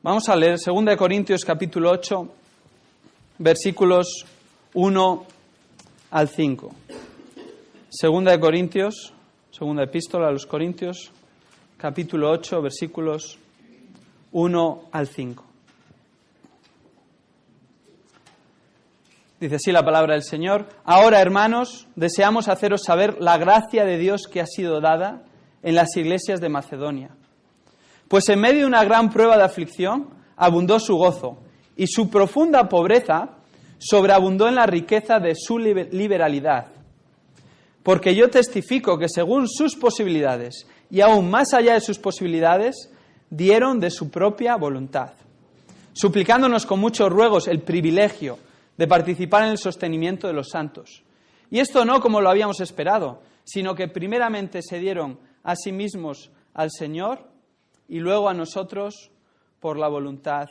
Vamos a leer 2 Corintios capítulo 8, versículos 1 al 5. 2 Corintios, segunda epístola a los Corintios, capítulo 8, versículos 1 al 5. Dice así la palabra del Señor: Ahora, hermanos, deseamos haceros saber la gracia de Dios que ha sido dada en las iglesias de Macedonia. Pues en medio de una gran prueba de aflicción, abundó su gozo, y su profunda pobreza sobreabundó en la riqueza de su liberalidad. Porque yo testifico que según sus posibilidades, y aún más allá de sus posibilidades, dieron de su propia voluntad, suplicándonos con muchos ruegos el privilegio de participar en el sostenimiento de los santos. Y esto no como lo habíamos esperado, sino que primeramente se dieron a sí mismos al Señor y luego a nosotros por la voluntad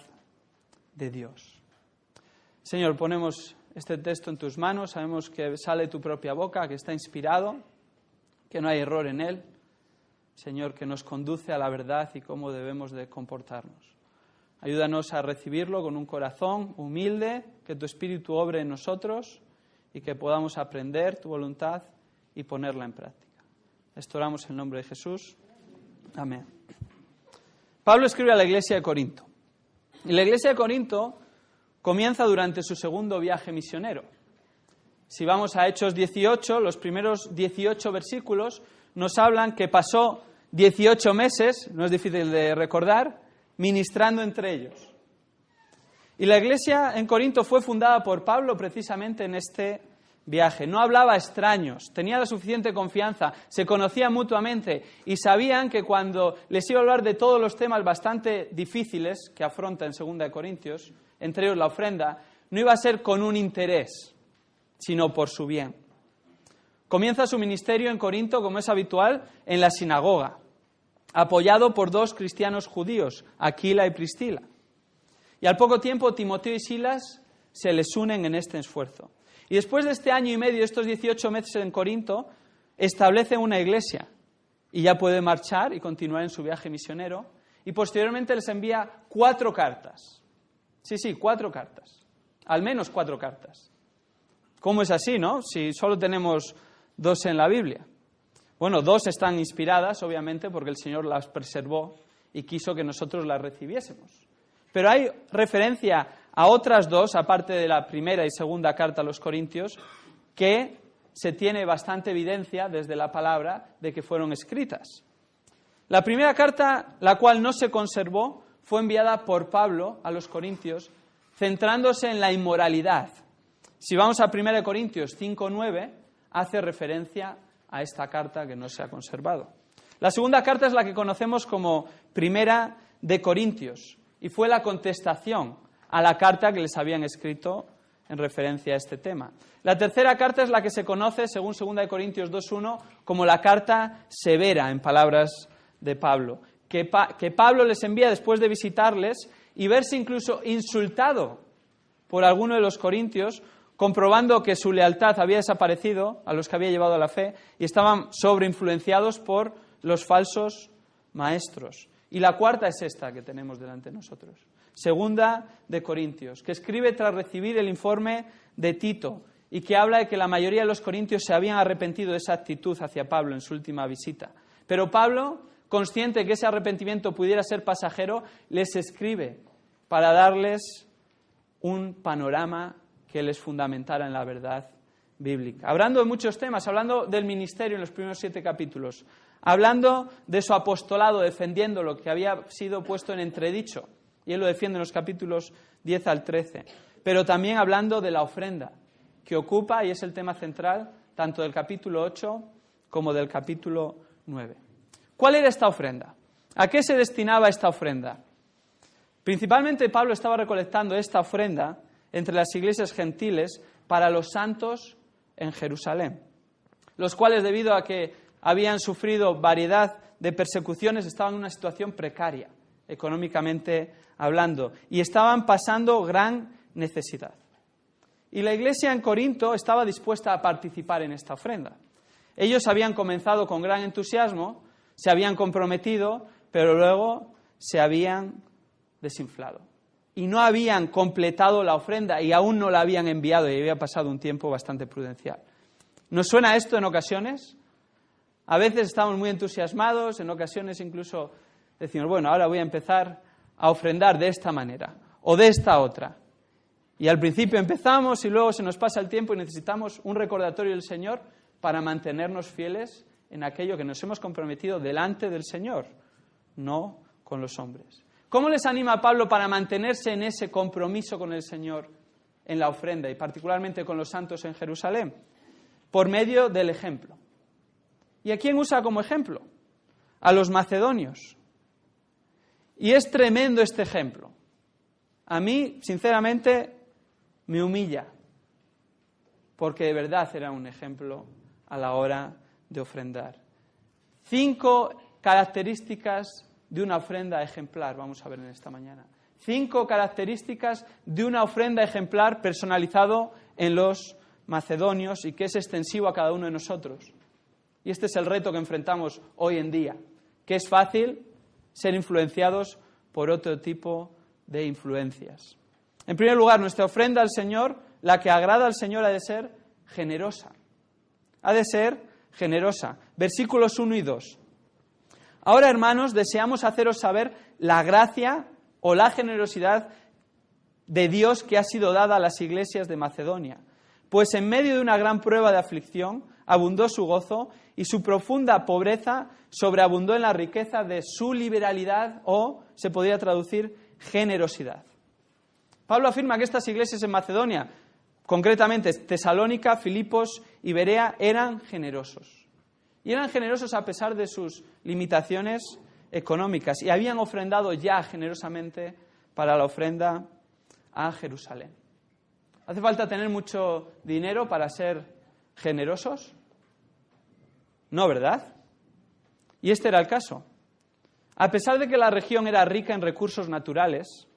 de Dios. Señor, ponemos este texto en tus manos, sabemos que sale de tu propia boca, que está inspirado, que no hay error en él. Señor, que nos conduce a la verdad y cómo debemos de comportarnos. Ayúdanos a recibirlo con un corazón humilde, que tu Espíritu obre en nosotros y que podamos aprender tu voluntad y ponerla en práctica. Esto oramos en el nombre de Jesús. Amén. Pablo escribe a la iglesia de Corinto. Y la iglesia de Corinto comienza durante su segundo viaje misionero. Si vamos a Hechos 18, los primeros 18 versículos nos hablan que pasó 18 meses, no es difícil de recordar, ministrando entre ellos. Y la iglesia en Corinto fue fundada por Pablo precisamente en este viaje. No hablaba a extraños, tenía la suficiente confianza, se conocían mutuamente y sabían que cuando les iba a hablar de todos los temas bastante difíciles que afronta en 2 Corintios, entre ellos la ofrenda, no iba a ser con un interés, sino por su bien. Comienza su ministerio en Corinto, como es habitual, en la sinagoga, apoyado por 2 cristianos judíos, Aquila y Priscila. Y al poco tiempo Timoteo y Silas se les unen en este esfuerzo. Y después de este año y medio, estos 18 meses en Corinto, establecen una iglesia y ya puede marchar y continuar en su viaje misionero. Y posteriormente les envía 4 cartas. Sí, 4 cartas. Al menos 4 cartas. ¿Cómo es así, no? Si solo tenemos 2 en la Biblia. Bueno, 2 están inspiradas, obviamente, porque el Señor las preservó y quiso que nosotros las recibiésemos. Pero hay referencia a otras 2, aparte de la primera y segunda carta a los Corintios, que se tiene bastante evidencia desde la palabra de que fueron escritas. La primera carta, la cual no se conservó, fue enviada por Pablo a los Corintios, centrándose en la inmoralidad. Si vamos a 1 Corintios 5:9, hace referencia a esta carta que no se ha conservado. La segunda carta es la que conocemos como Primera de Corintios y fue la contestación a la carta que les habían escrito en referencia a este tema. La tercera carta es la que se conoce, según 2 Corintios 2:1, como la carta severa, en palabras de Pablo, que Pablo les envía después de visitarles y verse incluso insultado por alguno de los corintios, comprobando que su lealtad había desaparecido a los que había llevado a la fe y estaban sobreinfluenciados por los falsos maestros. Y la cuarta es esta que tenemos delante de nosotros. 2 Corintios, que escribe tras recibir el informe de Tito y que habla de que la mayoría de los corintios se habían arrepentido de esa actitud hacia Pablo en su última visita. Pero Pablo, consciente de que ese arrepentimiento pudiera ser pasajero, les escribe para darles un panorama que les fundamentara en la verdad bíblica. Hablando de muchos temas, hablando del ministerio en los primeros 7 capítulos, hablando de su apostolado, defendiendo lo que había sido puesto en entredicho, y él lo defiende en los capítulos 10 al 13, pero también hablando de la ofrenda, que ocupa y es el tema central tanto del capítulo 8 como del capítulo 9. ¿Cuál era esta ofrenda? ¿A qué se destinaba esta ofrenda? Principalmente Pablo estaba recolectando esta ofrenda entre las iglesias gentiles para los santos en Jerusalén, los cuales, debido a que habían sufrido variedad de persecuciones, estaban en una situación precaria, económicamente hablando, y estaban pasando gran necesidad. Y la iglesia en Corinto estaba dispuesta a participar en esta ofrenda. Ellos habían comenzado con gran entusiasmo, se habían comprometido, pero luego se habían desinflado. Y no habían completado la ofrenda y aún no la habían enviado y había pasado un tiempo bastante prudencial. ¿Nos suena esto en ocasiones? A veces estamos muy entusiasmados, en ocasiones incluso decimos, bueno, ahora voy a empezar a ofrendar de esta manera o de esta otra. Y al principio empezamos y luego se nos pasa el tiempo y necesitamos un recordatorio del Señor para mantenernos fieles en aquello que nos hemos comprometido delante del Señor, no con los hombres. ¿Cómo les anima Pablo para mantenerse en ese compromiso con el Señor en la ofrenda y particularmente con los santos en Jerusalén? Por medio del ejemplo. ¿Y a quién usa como ejemplo? A los macedonios. Y es tremendo este ejemplo. A mí, sinceramente, me humilla, porque de verdad era un ejemplo a la hora de ofrendar. 5 características de una ofrenda ejemplar, vamos a ver en esta mañana. 5 características de una ofrenda ejemplar personalizado en los macedonios y que es extensivo a cada uno de nosotros. Y este es el reto que enfrentamos hoy en día, que es fácil ser influenciados por otro tipo de influencias. En primer lugar, nuestra ofrenda al Señor, la que agrada al Señor, ha de ser generosa. Ha de ser generosa. Versículos 1 y 2. Ahora, hermanos, deseamos haceros saber la gracia o la generosidad de Dios que ha sido dada a las iglesias de Macedonia. Pues en medio de una gran prueba de aflicción, abundó su gozo y su profunda pobreza sobreabundó en la riqueza de su liberalidad o, se podría traducir, generosidad. Pablo afirma que estas iglesias en Macedonia, concretamente Tesalónica, Filipos y Berea, eran generosos. Y eran generosos a pesar de sus limitaciones económicas y habían ofrendado ya generosamente para la ofrenda a Jerusalén. ¿Hace falta tener mucho dinero para ser generosos? No, ¿verdad? Y este era el caso. A pesar de que la región era rica en recursos naturales,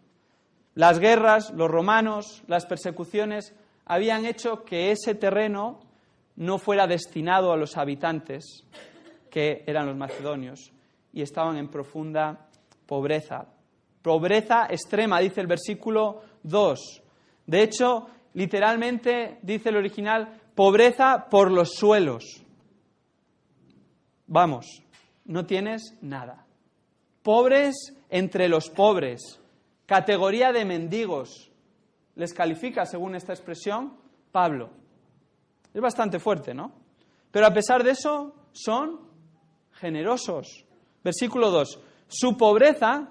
las guerras, los romanos, las persecuciones habían hecho que ese terreno no fuera destinado a los habitantes, que eran los macedonios, y estaban en profunda pobreza. Pobreza extrema, dice el versículo 2. De hecho, literalmente, dice el original, pobreza por los suelos. Vamos, no tienes nada. Pobres entre los pobres. Categoría de mendigos. Les califica, según esta expresión, Pablo. Es bastante fuerte, ¿no? Pero a pesar de eso, son generosos. Versículo 2. Su pobreza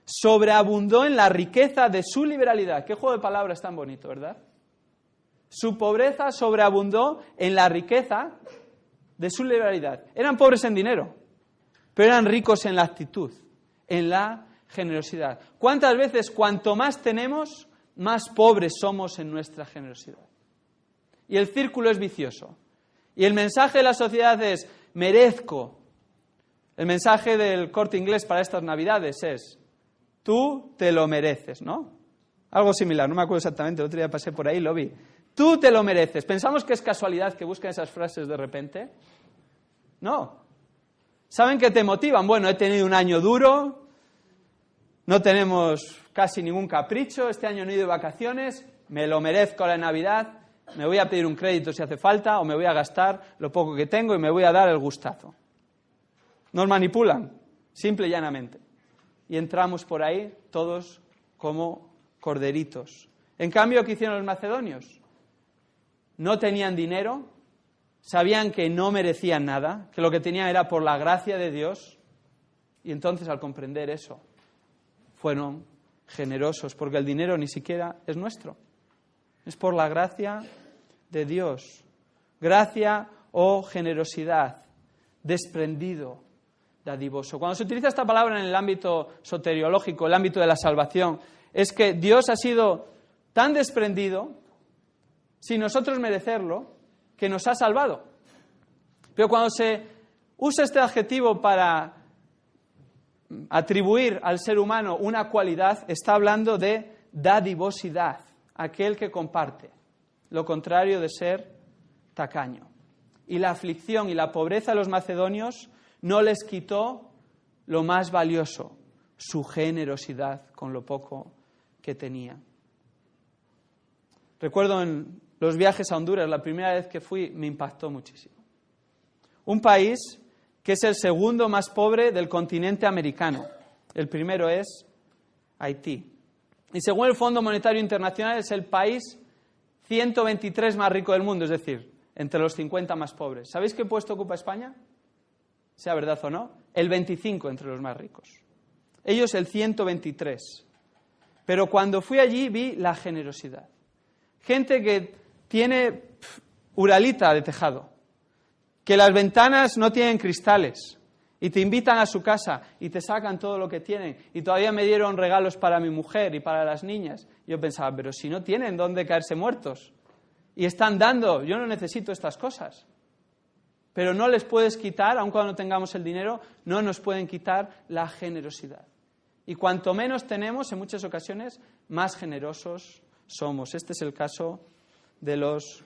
sobreabundó en la riqueza de su liberalidad. Qué juego de palabras tan bonito, ¿verdad? Su pobreza sobreabundó en la riqueza de su liberalidad. Eran pobres en dinero, pero eran ricos en la actitud, en la generosidad. ¿Cuántas veces, cuanto más tenemos, más pobres somos en nuestra generosidad? Y el círculo es vicioso. Y el mensaje de la sociedad es, merezco. El mensaje del Corte Inglés para estas Navidades es, tú te lo mereces, ¿no? Algo similar, no me acuerdo exactamente, el otro día pasé por ahí y lo vi. Tú te lo mereces. ¿Pensamos que es casualidad que busquen esas frases de repente? No. ¿Saben qué te motivan? Bueno, he tenido un año duro, no tenemos casi ningún capricho, este año no he ido de vacaciones, me lo merezco la Navidad, me voy a pedir un crédito si hace falta o me voy a gastar lo poco que tengo y me voy a dar el gustazo. Nos manipulan, simple y llanamente. Y entramos por ahí todos como corderitos. En cambio, ¿qué hicieron los macedonios? No tenían dinero, sabían que no merecían nada, que lo que tenían era por la gracia de Dios, y entonces al comprender eso, fueron generosos, porque el dinero ni siquiera es nuestro, es por la gracia de Dios. Gracia o generosidad, desprendido, dadivoso. Cuando se utiliza esta palabra en el ámbito soteriológico, el ámbito de la salvación, es que Dios ha sido tan desprendido, sin nosotros merecerlo, que nos ha salvado. Pero cuando se usa este adjetivo para atribuir al ser humano una cualidad, está hablando de dadivosidad, aquel que comparte, lo contrario de ser tacaño. Y la aflicción y la pobreza de los macedonios no les quitó lo más valioso, su generosidad con lo poco que tenía. Recuerdo en los viajes a Honduras, la primera vez que fui, me impactó muchísimo. Un país que es el segundo más pobre del continente americano. El primero es Haití. Y según el Fondo Monetario Internacional es el país 123 más rico del mundo, es decir, entre los 50 más pobres. ¿Sabéis qué puesto ocupa España? Sea verdad o no, el 25 entre los más ricos. Ellos el 123. Pero cuando fui allí vi la generosidad. Gente que tiene uralita de tejado, que las ventanas no tienen cristales y te invitan a su casa y te sacan todo lo que tienen y todavía me dieron regalos para mi mujer y para las niñas. Yo pensaba, pero si no tienen dónde caerse muertos y están dando, yo no necesito estas cosas. Pero no les puedes quitar, aun cuando tengamos el dinero, no nos pueden quitar la generosidad. Y cuanto menos tenemos, en muchas ocasiones, más generosos somos. Este es el caso de los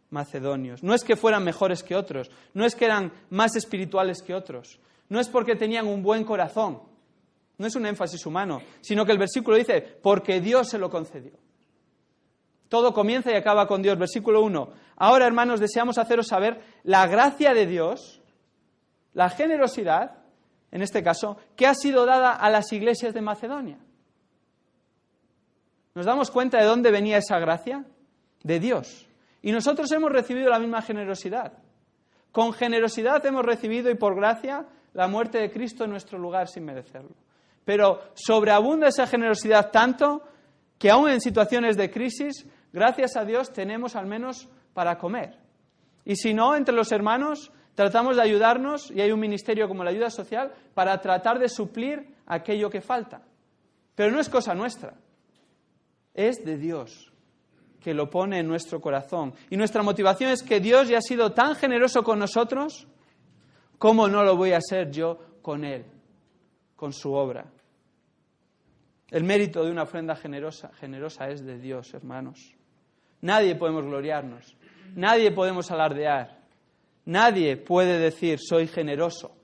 macedonios. No es que fueran mejores que otros, no es que eran más espirituales que otros, no es porque tenían un buen corazón, no es un énfasis humano, sino que el versículo dice, porque Dios se lo concedió. Todo comienza y acaba con Dios. Versículo 1. Ahora, hermanos, deseamos haceros saber la gracia de Dios, la generosidad, en este caso, que ha sido dada a las iglesias de Macedonia. ¿Nos damos cuenta de dónde venía esa gracia? De Dios. Y nosotros hemos recibido la misma generosidad. Con generosidad hemos recibido y por gracia la muerte de Cristo en nuestro lugar sin merecerlo. Pero sobreabunda esa generosidad tanto que aún en situaciones de crisis, gracias a Dios, tenemos al menos para comer. Y si no, entre los hermanos tratamos de ayudarnos y hay un ministerio como la ayuda social para tratar de suplir aquello que falta. Pero no es cosa nuestra, es de Dios que lo pone en nuestro corazón. Y nuestra motivación es que Dios ya ha sido tan generoso con nosotros, ¿cómo no lo voy a ser yo con Él, con su obra? El mérito de una ofrenda generosa es de Dios, hermanos. Nadie podemos gloriarnos, nadie podemos alardear, nadie puede decir soy generoso,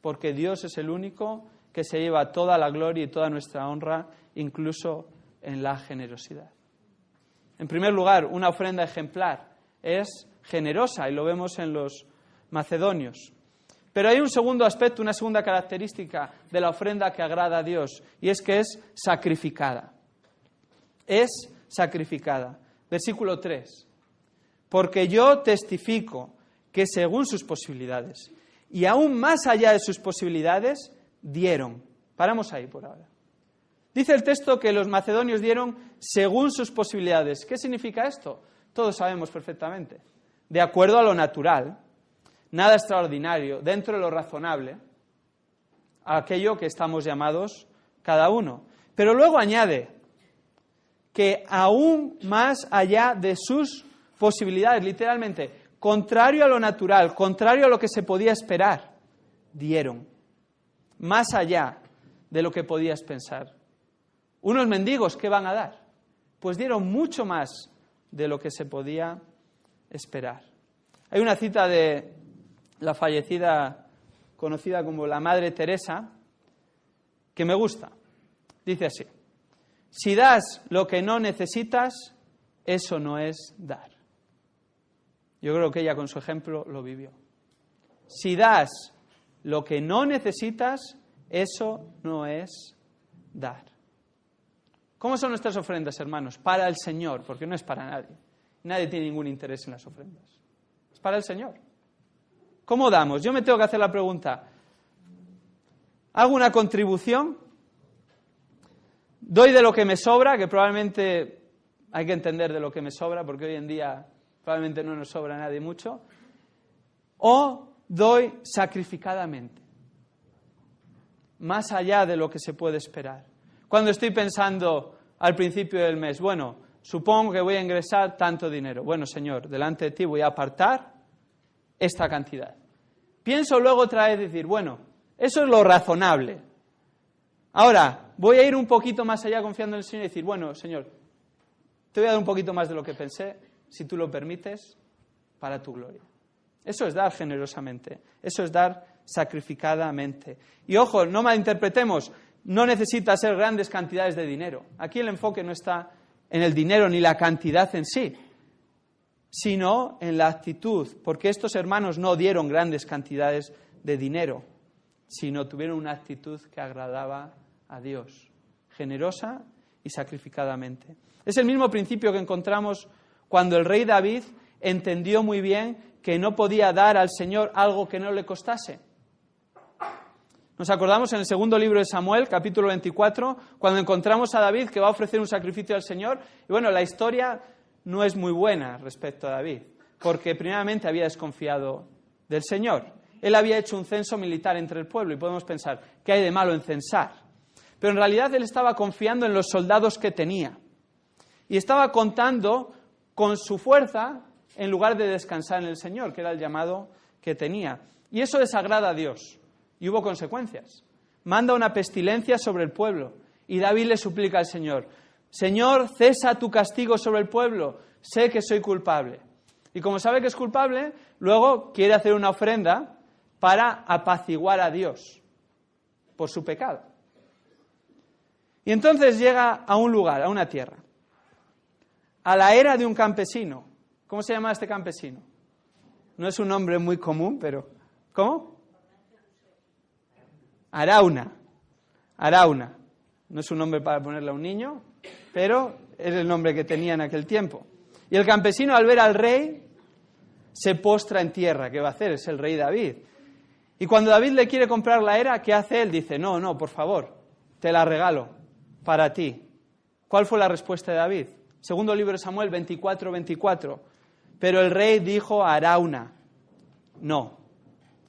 porque Dios es el único que se lleva toda la gloria y toda nuestra honra, incluso en la generosidad. En primer lugar, una ofrenda ejemplar es generosa y lo vemos en los macedonios. Pero hay un segundo aspecto, una segunda característica de la ofrenda que agrada a Dios, y es que es sacrificada. Es sacrificada. Versículo 3. Porque yo testifico que según sus posibilidades, y aún más allá de sus posibilidades, dieron. Paramos ahí por ahora. Dice el texto que los macedonios dieron según sus posibilidades. ¿Qué significa esto? Todos sabemos perfectamente. De acuerdo a lo natural, nada extraordinario, dentro de lo razonable, a aquello que estamos llamados cada uno. Pero luego añade que aún más allá de sus posibilidades, literalmente, contrario a lo natural, contrario a lo que se podía esperar, dieron. Más allá de lo que podías pensar. Unos mendigos, ¿qué van a dar? Pues dieron mucho más de lo que se podía esperar. Hay una cita de la fallecida, conocida como la Madre Teresa, que me gusta. Dice así: si das lo que no necesitas, eso no es dar. Yo creo que ella con su ejemplo lo vivió. Si das lo que no necesitas, eso no es dar. ¿Cómo son nuestras ofrendas, hermanos? Para el Señor, porque no es para nadie. Nadie tiene ningún interés en las ofrendas. Es para el Señor. ¿Cómo damos? Yo me tengo que hacer la pregunta. ¿Hago una contribución? ¿Doy de lo que me sobra? Que probablemente hay que entender de lo que me sobra, porque hoy en día probablemente no nos sobra a nadie mucho. ¿O doy sacrificadamente? Más allá de lo que se puede esperar. Cuando estoy pensando al principio del mes, bueno, supongo que voy a ingresar tanto dinero. Bueno, Señor, delante de ti voy a apartar esta cantidad. Pienso luego otra vez decir, bueno, eso es lo razonable. Ahora, voy a ir un poquito más allá confiando en el Señor y decir, bueno, Señor, te voy a dar un poquito más de lo que pensé, si tú lo permites, para tu gloria. Eso es dar generosamente, eso es dar sacrificadamente. Y ojo, no malinterpretemos, no necesita ser grandes cantidades de dinero. Aquí el enfoque no está en el dinero ni la cantidad en sí, sino en la actitud, porque estos hermanos no dieron grandes cantidades de dinero, sino tuvieron una actitud que agradaba a Dios, generosa y sacrificadamente. Es el mismo principio que encontramos cuando el rey David entendió muy bien que no podía dar al Señor algo que no le costase. Nos acordamos en el segundo libro de Samuel, capítulo 24, cuando encontramos a David que va a ofrecer un sacrificio al Señor. Y bueno, la historia no es muy buena respecto a David, porque primeramente había desconfiado del Señor. Él había hecho un censo militar entre el pueblo y podemos pensar, ¿qué hay de malo en censar? Pero en realidad él estaba confiando en los soldados que tenía y estaba contando con su fuerza en lugar de descansar en el Señor, que era el llamado que tenía. Y eso desagrada a Dios. Y hubo consecuencias. Manda una pestilencia sobre el pueblo. Y David le suplica al Señor, Señor, cesa tu castigo sobre el pueblo. Sé que soy culpable. Y como sabe que es culpable, luego quiere hacer una ofrenda para apaciguar a Dios por su pecado. Y entonces llega a un lugar, a una tierra, a la era de un campesino. ¿Cómo se llama este campesino? No es un nombre muy común, pero... ¿Cómo? Arauna. Arauna. No es un nombre para ponerle a un niño, pero es el nombre que tenía en aquel tiempo. Y el campesino, al ver al rey, se postra en tierra. ¿Qué va a hacer? Es el rey David. Y cuando David le quiere comprar la era, ¿qué hace él? Dice, no, por favor, te la regalo para ti. ¿Cuál fue la respuesta de David? Segundo libro de Samuel 24:24. Pero el rey dijo a Arauna, no,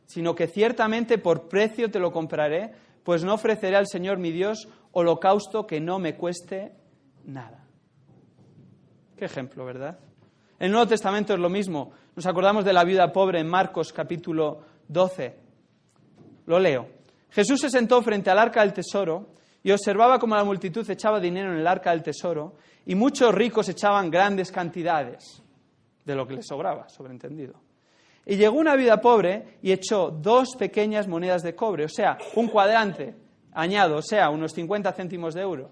sino que ciertamente por precio te lo compraré, pues no ofreceré al Señor mi Dios holocausto que no me cueste nada. Qué ejemplo, ¿verdad? En el Nuevo Testamento es lo mismo. Nos acordamos de la viuda pobre en Marcos capítulo 12. Lo leo. Jesús se sentó frente al arca del tesoro y observaba cómo la multitud echaba dinero en el arca del tesoro y muchos ricos echaban grandes cantidades de lo que les sobraba, sobreentendido. Y llegó una viuda pobre y echó 2 pequeñas monedas de cobre, o sea, un cuadrante añado, o sea, unos 50 céntimos de euro.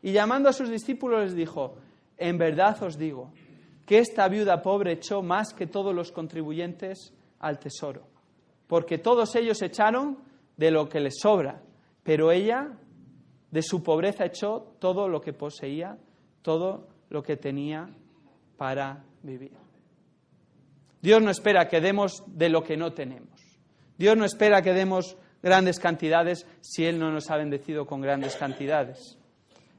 Y llamando a sus discípulos les dijo, en verdad os digo que esta viuda pobre echó más que todos los contribuyentes al tesoro, porque todos ellos echaron de lo que les sobra, pero ella de su pobreza echó todo lo que poseía, todo lo que tenía para vivir. Dios no espera que demos de lo que no tenemos. Dios no espera que demos grandes cantidades si Él no nos ha bendecido con grandes cantidades.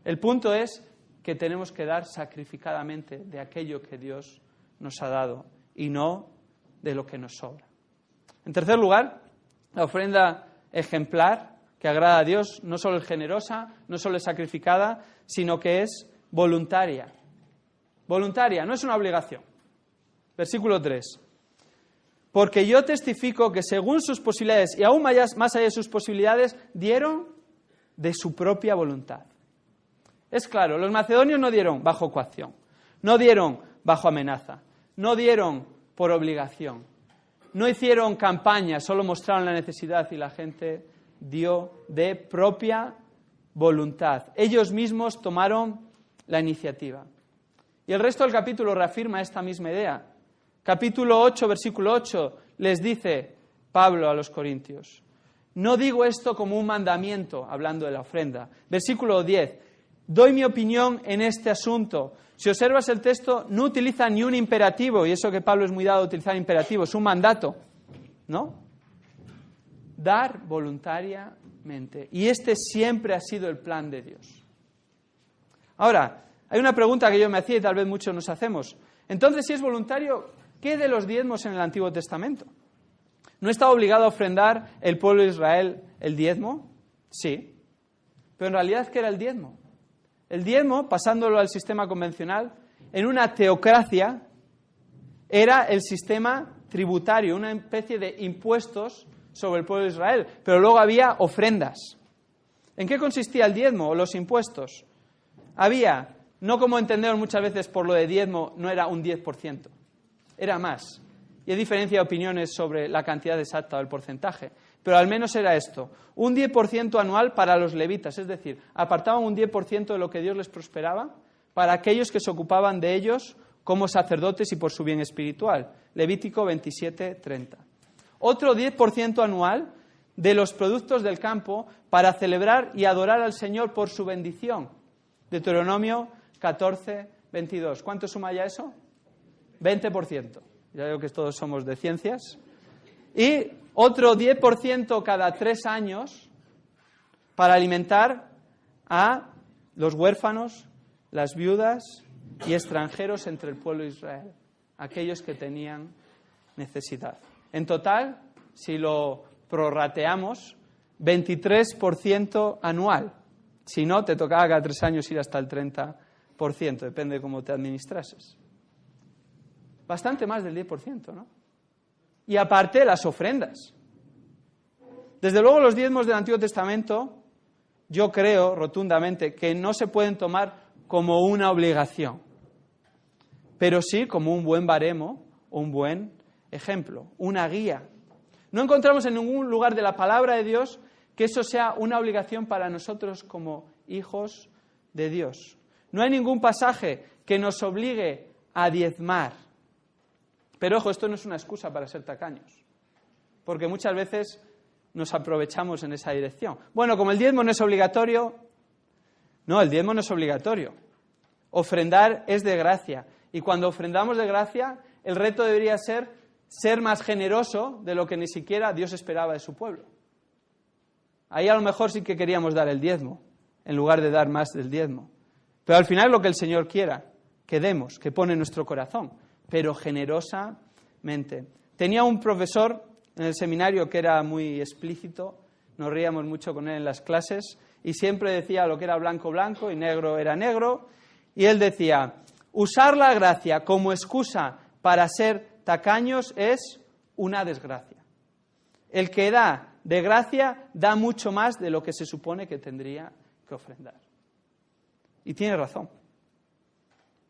El punto es que tenemos que dar sacrificadamente de aquello que Dios nos ha dado y no de lo que nos sobra. En tercer lugar, la ofrenda ejemplar que agrada a Dios no solo es generosa, no solo es sacrificada, sino que es voluntaria. Voluntaria, no es una obligación. Versículo 3. Porque yo testifico que según sus posibilidades y aún más allá de sus posibilidades, dieron de su propia voluntad. Es claro, los macedonios no dieron bajo coacción, no dieron bajo amenaza, no dieron por obligación, no hicieron campaña, solo mostraron la necesidad y la gente dio de propia voluntad. Ellos mismos tomaron la iniciativa. Y el resto del capítulo reafirma esta misma idea. Capítulo 8, versículo 8, les dice Pablo a los corintios, no digo esto como un mandamiento, hablando de la ofrenda. Versículo 10, doy mi opinión en este asunto. Si observas el texto, no utiliza ni un imperativo, y eso que Pablo es muy dado a utilizar imperativos, es un mandato, ¿no? Dar voluntariamente. Y este siempre ha sido el plan de Dios. Ahora, hay una pregunta que yo me hacía y tal vez muchos nos hacemos. Entonces, si es voluntario, ¿qué de los diezmos en el Antiguo Testamento? ¿No estaba obligado a ofrendar el pueblo de Israel el diezmo? Sí. Pero en realidad, ¿qué era el diezmo? El diezmo, pasándolo al sistema convencional, en una teocracia, era el sistema tributario, una especie de impuestos sobre el pueblo de Israel. Pero luego había ofrendas. ¿En qué consistía el diezmo o los impuestos? Había, no como entendemos muchas veces por lo de diezmo, no era un 10%. Era más. Y hay diferencia de opiniones sobre la cantidad exacta o el porcentaje. pero al menos era esto, un 10% anual para los levitas, es decir, apartaban un 10% de lo que Dios les prosperaba para aquellos que se ocupaban de ellos como sacerdotes y por su bien espiritual. Levítico 27:30. Otro 10% anual de los productos del campo para celebrar y adorar al Señor por su bendición. Deuteronomio 14:22. ¿Cuánto suma ya eso? 20%. Ya veo que todos somos de ciencias. Y otro 10% cada 3 años para alimentar a los huérfanos, las viudas y extranjeros entre el pueblo de Israel, aquellos que tenían necesidad. En total, si lo prorrateamos, 23% anual. Si no, te tocaba cada 3 años ir hasta el 30%, depende de cómo te administrases. Bastante más del 10%, ¿no? Y aparte, las ofrendas. Desde luego, los diezmos del Antiguo Testamento, yo creo rotundamente que no se pueden tomar como una obligación, pero sí como un buen baremo o un buen ejemplo, una guía. No encontramos en ningún lugar de la palabra de Dios que eso sea una obligación para nosotros como hijos de Dios. No hay ningún pasaje que nos obligue a diezmar. Pero ojo, esto no es una excusa para ser tacaños, porque muchas veces nos aprovechamos en esa dirección. Bueno, como el diezmo no es obligatorio, no, el diezmo no es obligatorio. Ofrendar es de gracia. Y cuando ofrendamos de gracia, el reto debería ser más generoso de lo que ni siquiera Dios esperaba de su pueblo. Ahí a lo mejor sí que queríamos dar el diezmo, en lugar de dar más del diezmo. Pero al final lo que el Señor quiera, que demos, que pone en nuestro corazón, pero generosamente. Tenía un profesor en el seminario que era muy explícito, nos reíamos mucho con él en las clases, y siempre decía lo que era blanco, blanco, y negro era negro, y él decía, usar la gracia como excusa para ser tacaños es una desgracia. El que da de gracia da mucho más de lo que se supone que tendría que ofrendar. Y tiene razón.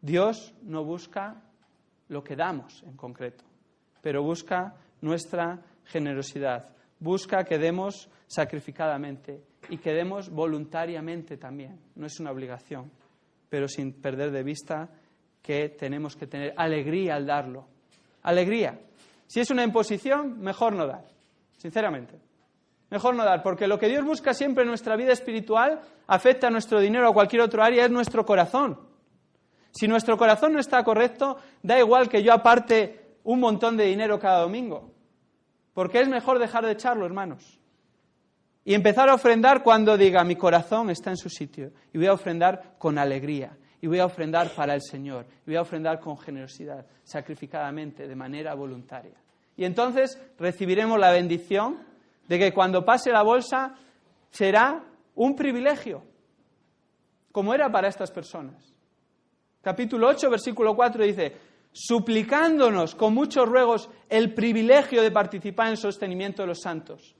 Dios no busca lo que damos en concreto, pero busca nuestra generosidad. Busca que demos sacrificadamente y que demos voluntariamente también. No es una obligación, pero sin perder de vista que tenemos que tener alegría al darlo. Alegría. Si es una imposición, mejor no dar, sinceramente. Mejor no dar, porque lo que Dios busca siempre en nuestra vida espiritual afecta a nuestro dinero o a cualquier otra área, es nuestro corazón. Si nuestro corazón no está correcto, da igual que yo aparte un montón de dinero cada domingo, porque es mejor dejar de echarlo, hermanos, y empezar a ofrendar cuando diga, mi corazón está en su sitio, y voy a ofrendar con alegría, y voy a ofrendar para el Señor, y voy a ofrendar con generosidad, sacrificadamente, de manera voluntaria. Y entonces recibiremos la bendición de que cuando pase la bolsa será un privilegio, como era para estas personas. Capítulo 8, versículo 4 dice, suplicándonos con muchos ruegos el privilegio de participar en el sostenimiento de los santos.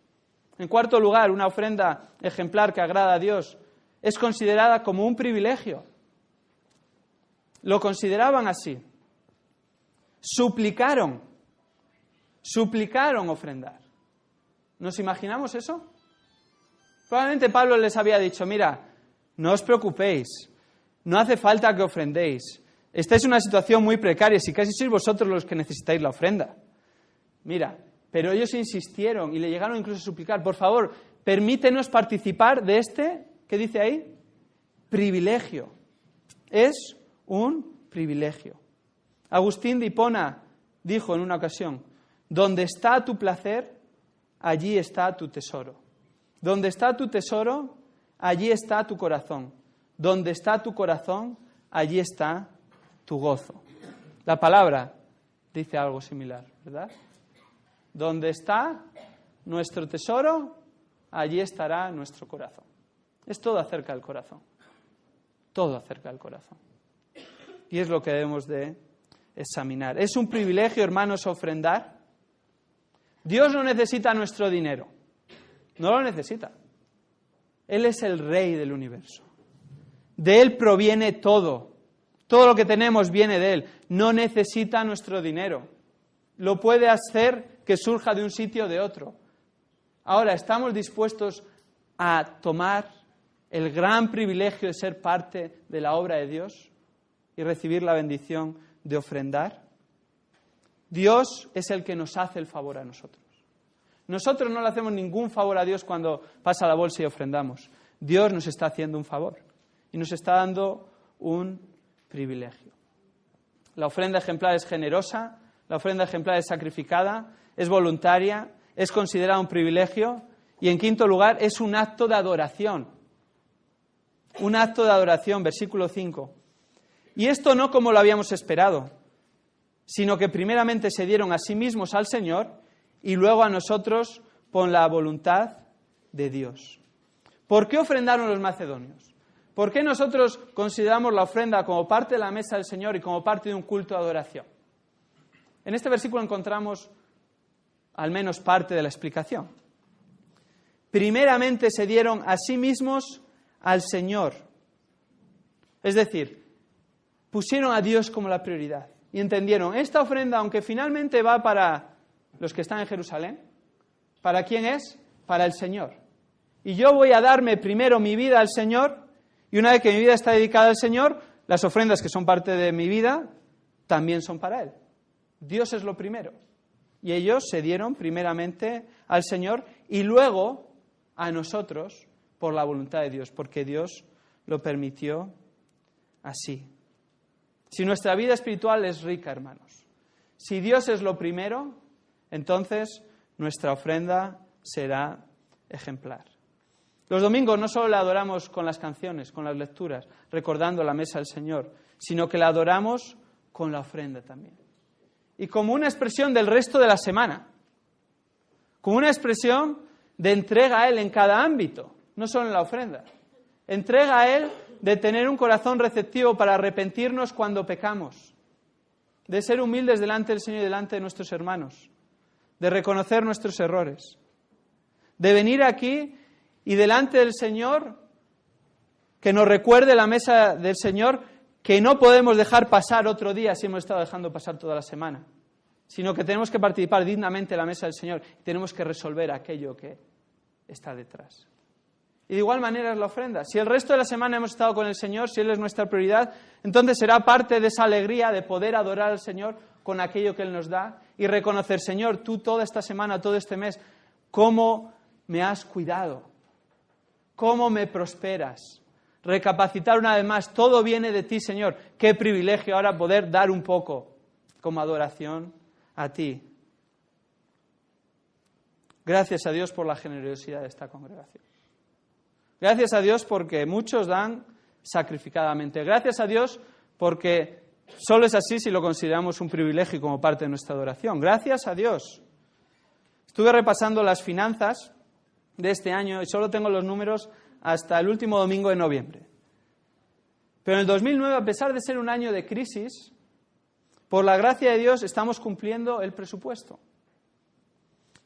En cuarto lugar, una ofrenda ejemplar que agrada a Dios es considerada como un privilegio. Lo consideraban así. Suplicaron ofrendar. ¿Nos imaginamos eso? Probablemente Pablo les había dicho, mira, no os preocupéis, no hace falta que ofrendéis. Estáis en una situación muy precaria, si casi sois vosotros los que necesitáis la ofrenda. Mira, pero ellos insistieron y le llegaron incluso a suplicar, por favor, permítenos participar de este, ¿qué dice ahí? Privilegio. Es un privilegio. Agustín de Hipona dijo en una ocasión, donde está tu placer, allí está tu tesoro. Donde está tu tesoro, allí está tu corazón. Donde está tu corazón, allí está tu gozo. La palabra dice algo similar, ¿verdad? Donde está nuestro tesoro, allí estará nuestro corazón. Es todo acerca del corazón. Todo acerca del corazón. Y es lo que debemos de examinar. ¿Es un privilegio, hermanos, ofrendar? Dios no necesita nuestro dinero. No lo necesita. Él es el Rey del universo. De Él proviene todo. Todo lo que tenemos viene de Él. No necesita nuestro dinero. Lo puede hacer que surja de un sitio o de otro. Ahora, ¿estamos dispuestos a tomar el gran privilegio de ser parte de la obra de Dios y recibir la bendición de ofrendar? Dios es el que nos hace el favor a nosotros. Nosotros no le hacemos ningún favor a Dios cuando pasa la bolsa y ofrendamos. Dios nos está haciendo un favor y nos está dando un privilegio. La ofrenda ejemplar es generosa, la ofrenda ejemplar es sacrificada, es voluntaria, es considerada un privilegio y, en quinto lugar, es un acto de adoración. Un acto de adoración, versículo 5. Y esto no como lo habíamos esperado, sino que primeramente se dieron a sí mismos al Señor y luego a nosotros por la voluntad de Dios. ¿Por qué ofrendaron los macedonios? ¿Por qué nosotros consideramos la ofrenda como parte de la mesa del Señor y como parte de un culto de adoración? En este versículo encontramos al menos parte de la explicación. Primeramente se dieron a sí mismos al Señor. Es decir, pusieron a Dios como la prioridad y entendieron, esta ofrenda, aunque finalmente va para los que están en Jerusalén, ¿para quién es? Para el Señor. Y yo voy a darme primero mi vida al Señor, y una vez que mi vida está dedicada al Señor, las ofrendas que son parte de mi vida también son para Él. Dios es lo primero. Y ellos se dieron primeramente al Señor y luego a nosotros por la voluntad de Dios, porque Dios lo permitió así. Si nuestra vida espiritual es rica, hermanos, si Dios es lo primero, entonces nuestra ofrenda será ejemplar. Los domingos no solo la adoramos con las canciones, con las lecturas, recordando la mesa del Señor, sino que la adoramos con la ofrenda también. Y como una expresión del resto de la semana, como una expresión de entrega a Él en cada ámbito, no solo en la ofrenda. Entrega a Él de tener un corazón receptivo para arrepentirnos cuando pecamos, de ser humildes delante del Señor y delante de nuestros hermanos, de reconocer nuestros errores, de venir aquí y delante del Señor, que nos recuerde la mesa del Señor, que no podemos dejar pasar otro día si hemos estado dejando pasar toda la semana, sino que tenemos que participar dignamente en la mesa del Señor y tenemos que resolver aquello que está detrás. Y de igual manera es la ofrenda. Si el resto de la semana hemos estado con el Señor, si Él es nuestra prioridad, entonces será parte de esa alegría de poder adorar al Señor con aquello que Él nos da y reconocer, Señor, tú toda esta semana, todo este mes, cómo me has cuidado, cómo me prosperas. Recapacitar una vez más, todo viene de ti, Señor. Qué privilegio ahora poder dar un poco como adoración a ti. Gracias a Dios por la generosidad de esta congregación. Gracias a Dios porque muchos dan sacrificadamente. Gracias a Dios porque solo es así si lo consideramos un privilegio como parte de nuestra adoración. Gracias a Dios. Estuve repasando las finanzas de este año y solo tengo los números hasta el último domingo de noviembre. Pero en el 2009, a pesar de ser un año de crisis, por la gracia de Dios estamos cumpliendo el presupuesto.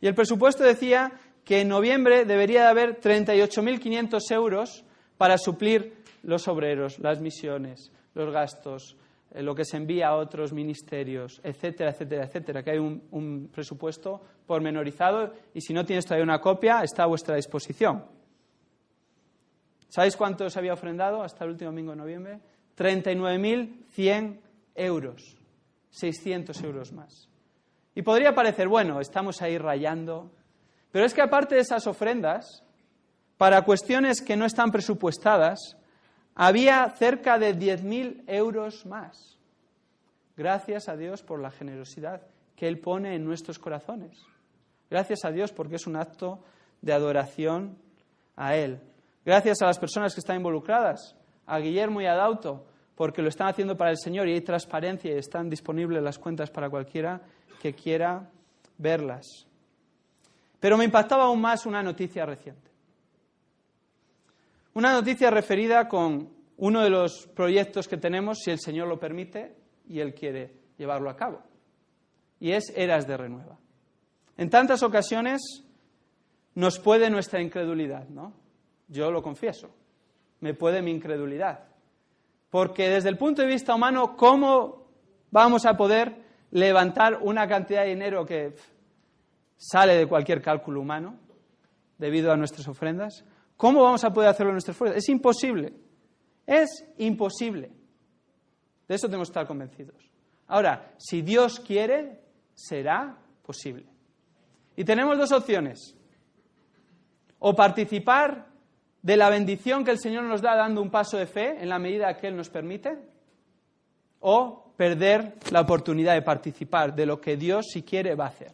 Y el presupuesto decía que en noviembre debería de haber 38.500 euros para suplir los obreros, las misiones, los gastos, lo que se envía a otros ministerios, etcétera, etcétera, etcétera, que hay un presupuesto pormenorizado y si no tienes todavía una copia, está a vuestra disposición. ¿Sabéis cuánto se había ofrendado hasta el último domingo de noviembre? 39.100 euros, 600 euros más. Y podría parecer, bueno, estamos ahí rayando, pero es que aparte de esas ofrendas, para cuestiones que no están presupuestadas, había cerca de 10.000 euros más. Gracias a Dios por la generosidad que Él pone en nuestros corazones. Gracias a Dios porque es un acto de adoración a Él. Gracias a las personas que están involucradas, a Guillermo y a Dauto, porque lo están haciendo para el Señor y hay transparencia y están disponibles las cuentas para cualquiera que quiera verlas. Pero me impactaba aún más una noticia reciente. Una noticia referida con uno de los proyectos que tenemos, si el Señor lo permite y Él quiere llevarlo a cabo. Y es Eras de Renueva. En tantas ocasiones nos puede nuestra incredulidad, ¿no? Yo lo confieso, me puede mi incredulidad. Porque desde el punto de vista humano, ¿cómo vamos a poder levantar una cantidad de dinero que sale de cualquier cálculo humano debido a nuestras ofrendas? ¿Cómo vamos a poder hacerlo en nuestras fuerzas? Es imposible. Es imposible. De eso tenemos que estar convencidos. Ahora, si Dios quiere, será posible. Y tenemos dos opciones. O participar de la bendición que el Señor nos da dando un paso de fe en la medida que Él nos permite, o perder la oportunidad de participar de lo que Dios, si quiere, va a hacer.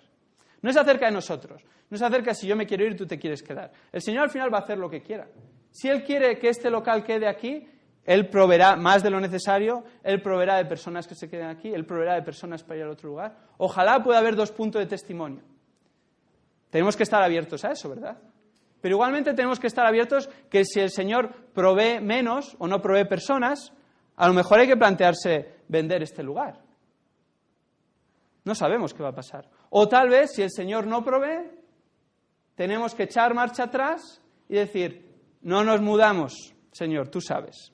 No es acerca de nosotros, no es acerca de si yo me quiero ir y tú te quieres quedar. El Señor al final va a hacer lo que quiera. Si Él quiere que este local quede aquí, Él proveerá más de lo necesario, Él proveerá de personas que se queden aquí, Él proveerá de personas para ir al otro lugar. Ojalá pueda haber 2 puntos de testimonio. Tenemos que estar abiertos a eso, ¿verdad? Pero igualmente tenemos que estar abiertos que si el Señor provee menos o no provee personas, a lo mejor hay que plantearse vender este lugar. No sabemos qué va a pasar. O tal vez, si el Señor no provee, tenemos que echar marcha atrás y decir, no nos mudamos, Señor, tú sabes.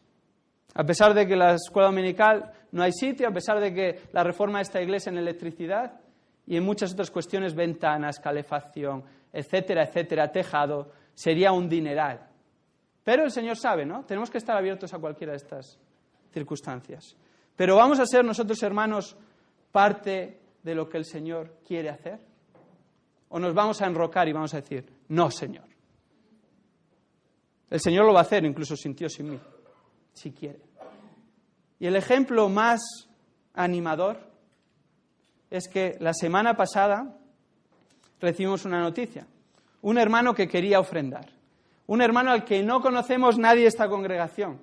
A pesar de que la escuela dominical no hay sitio, a pesar de que la reforma de esta iglesia en electricidad y en muchas otras cuestiones, ventanas, calefacción, etcétera, etcétera, tejado, sería un dineral. Pero el Señor sabe, ¿no? Tenemos que estar abiertos a cualquiera de estas circunstancias. Pero ¿vamos a ser nosotros, hermanos, parte de lo que el Señor quiere hacer? ¿O nos vamos a enrocar y vamos a decir, no, Señor? El Señor lo va a hacer, incluso sin ti o sin mí, si quiere. Y el ejemplo más animador es que la semana pasada recibimos una noticia. Un hermano que quería ofrendar. Un hermano al que no conocemos nadie de esta congregación.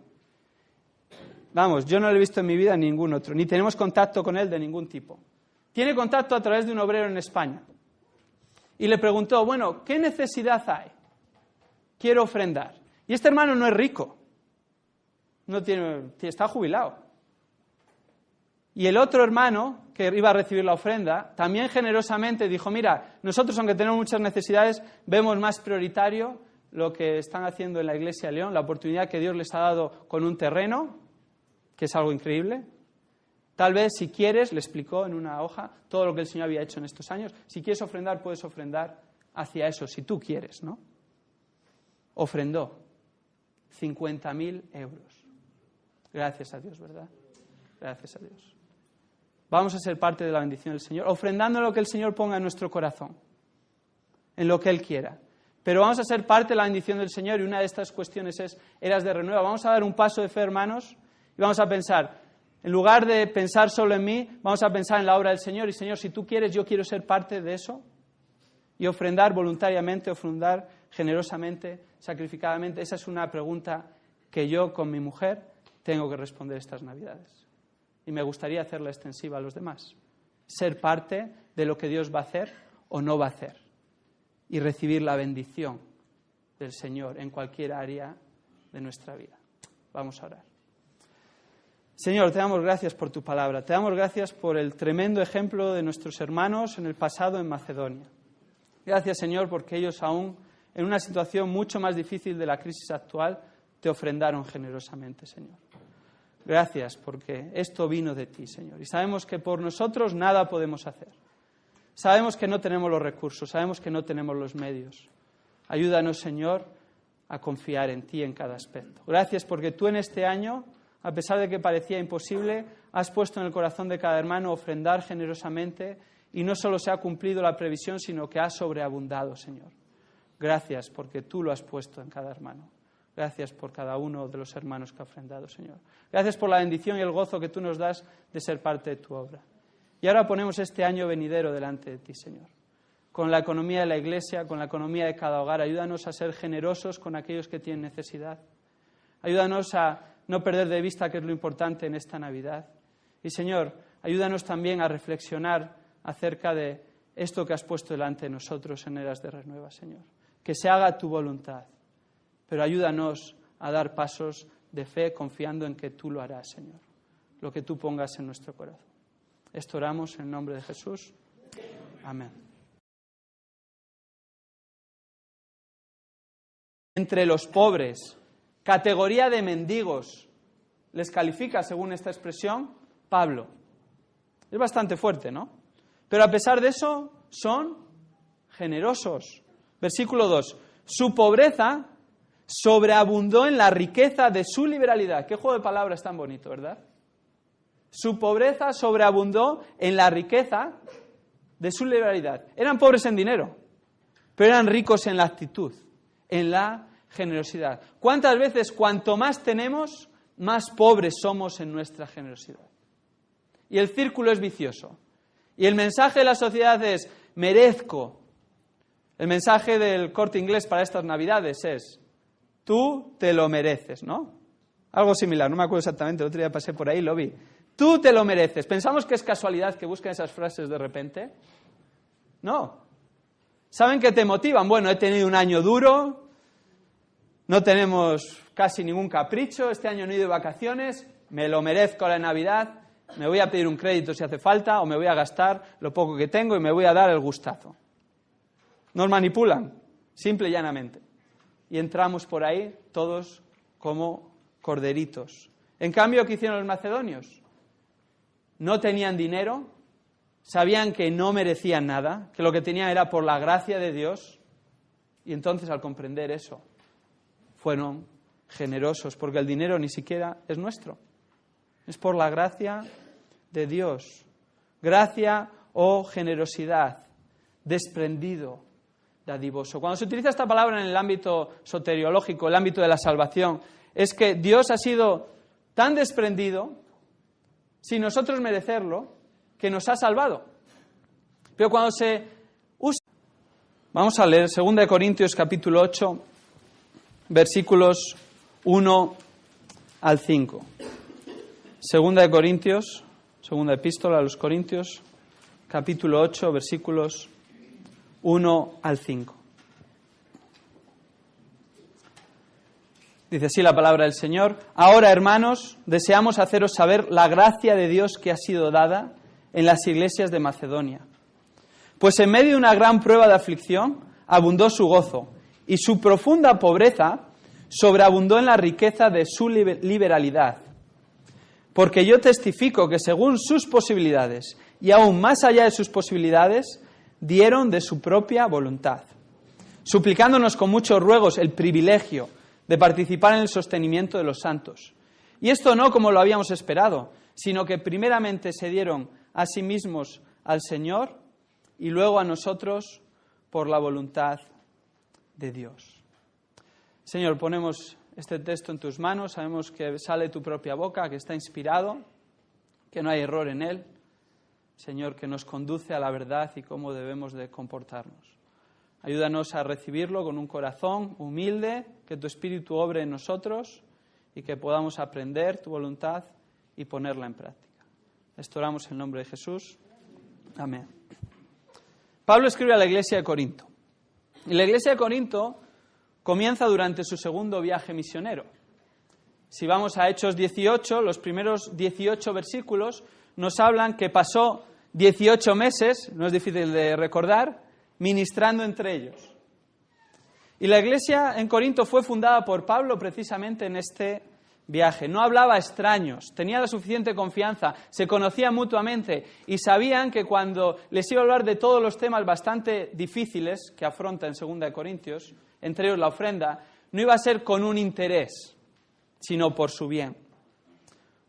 Vamos, yo no lo he visto en mi vida en ningún otro, ni tenemos contacto con él de ningún tipo. Tiene contacto a través de un obrero en España. Y le preguntó, bueno, ¿qué necesidad hay? Quiero ofrendar. Y este hermano no es rico. Está jubilado. Y el otro hermano, que iba a recibir la ofrenda, también generosamente dijo, mira, nosotros aunque tenemos muchas necesidades, vemos más prioritario lo que están haciendo en la Iglesia de León, la oportunidad que Dios les ha dado con un terreno, que es algo increíble. Tal vez, si quieres, le explicó en una hoja todo lo que el Señor había hecho en estos años. Si quieres ofrendar, puedes ofrendar hacia eso, si tú quieres, ¿no? Ofrendó 50.000 euros. Gracias a Dios, ¿verdad? Gracias a Dios. Vamos a ser parte de la bendición del Señor, ofrendando lo que el Señor ponga en nuestro corazón, en lo que Él quiera. Pero vamos a ser parte de la bendición del Señor y una de estas cuestiones es Eras de Renueva. Vamos a dar un paso de fe, hermanos, y vamos a pensar, en lugar de pensar solo en mí, vamos a pensar en la obra del Señor. Y Señor, si tú quieres, yo quiero ser parte de eso y ofrendar voluntariamente, ofrendar generosamente, sacrificadamente. Esa es una pregunta que yo con mi mujer tengo que responder estas Navidades. Y me gustaría hacerla extensiva a los demás. Ser parte de lo que Dios va a hacer o no va a hacer. Y recibir la bendición del Señor en cualquier área de nuestra vida. Vamos a orar. Señor, te damos gracias por tu palabra. Te damos gracias por el tremendo ejemplo de nuestros hermanos en el pasado en Macedonia. Gracias, Señor, porque ellos aún en una situación mucho más difícil de la crisis actual te ofrendaron generosamente, Señor. Gracias porque esto vino de ti, Señor. Y sabemos que por nosotros nada podemos hacer. Sabemos que no tenemos los recursos, sabemos que no tenemos los medios. Ayúdanos, Señor, a confiar en ti en cada aspecto. Gracias porque tú en este año, a pesar de que parecía imposible, has puesto en el corazón de cada hermano ofrendar generosamente y no solo se ha cumplido la previsión, sino que ha sobreabundado, Señor. Gracias porque tú lo has puesto en cada hermano. Gracias por cada uno de los hermanos que ha ofrendado, Señor. Gracias por la bendición y el gozo que tú nos das de ser parte de tu obra. Y ahora ponemos este año venidero delante de ti, Señor. Con la economía de la Iglesia, con la economía de cada hogar, ayúdanos a ser generosos con aquellos que tienen necesidad. Ayúdanos a no perder de vista qué es lo importante en esta Navidad. Y, Señor, ayúdanos también a reflexionar acerca de esto que has puesto delante de nosotros en Eras de Renueva, Señor. Que se haga tu voluntad. Pero ayúdanos a dar pasos de fe confiando en que tú lo harás, Señor. Lo que tú pongas en nuestro corazón. Esto oramos en el nombre de Jesús. Amén. Entre los pobres, categoría de mendigos, les califica, según esta expresión, Pablo. Es bastante fuerte, ¿no? Pero a pesar de eso, son generosos. Versículo 2. Su pobreza sobreabundó en la riqueza de su liberalidad. Qué juego de palabras tan bonito, ¿verdad? Su pobreza sobreabundó en la riqueza de su liberalidad. Eran pobres en dinero, pero eran ricos en la actitud, en la generosidad. ¿Cuántas veces, cuanto más tenemos, más pobres somos en nuestra generosidad? Y el círculo es vicioso. Y el mensaje de la sociedad es, merezco. El mensaje del Corte Inglés para estas Navidades es, tú te lo mereces, ¿no? Algo similar, no me acuerdo exactamente, el otro día pasé por ahí, lo vi. Tú te lo mereces. ¿Pensamos que es casualidad que busquen esas frases de repente? No. ¿Saben qué te motivan? Bueno, he tenido un año duro, no tenemos casi ningún capricho, este año no he ido de vacaciones, me lo merezco la Navidad, me voy a pedir un crédito si hace falta o me voy a gastar lo poco que tengo y me voy a dar el gustazo. Nos manipulan, simple y llanamente. Y entramos por ahí todos como corderitos. En cambio, ¿qué hicieron los macedonios? No tenían dinero, sabían que no merecían nada, que lo que tenían era por la gracia de Dios, y entonces al comprender eso, fueron generosos, porque el dinero ni siquiera es nuestro, es por la gracia de Dios. Gracia o generosidad, desprendido, dadivoso. Cuando se utiliza esta palabra en el ámbito soteriológico, el ámbito de la salvación, es que Dios ha sido tan desprendido, sin nosotros merecerlo, que nos ha salvado. Pero cuando se usa... Vamos a leer 2 Corintios capítulo 8, versículos 1 al 5. 2 Corintios, segunda epístola a los Corintios, capítulo 8, versículos 1 al 5. Dice así la palabra del Señor. Ahora, hermanos, deseamos haceros saber la gracia de Dios que ha sido dada en las iglesias de Macedonia. Pues en medio de una gran prueba de aflicción, abundó su gozo, y su profunda pobreza sobreabundó en la riqueza de su liberalidad. Porque yo testifico que según sus posibilidades, y aún más allá de sus posibilidades, dieron de su propia voluntad, suplicándonos con muchos ruegos el privilegio de participar en el sostenimiento de los santos. Y esto no como lo habíamos esperado, sino que primeramente se dieron a sí mismos al Señor y luego a nosotros por la voluntad de Dios. Señor, ponemos este texto en tus manos, sabemos que sale de tu propia boca, que está inspirado, que no hay error en él. Señor, que nos conduce a la verdad y cómo debemos de comportarnos. Ayúdanos a recibirlo con un corazón humilde, que tu Espíritu obre en nosotros y que podamos aprender tu voluntad y ponerla en práctica. Esto oramos en el nombre de Jesús. Amén. Pablo escribe a la iglesia de Corinto. Y la iglesia de Corinto comienza durante su segundo viaje misionero. Si vamos a Hechos 18, los primeros 18 versículos nos hablan que pasó 18 meses, no es difícil de recordar, ministrando entre ellos. Y la iglesia en Corinto fue fundada por Pablo precisamente en este viaje. No hablaba a extraños, tenía la suficiente confianza, se conocían mutuamente y sabían que cuando les iba a hablar de todos los temas bastante difíciles que afronta en 2 Corintios, entre ellos la ofrenda, no iba a ser con un interés, sino por su bien.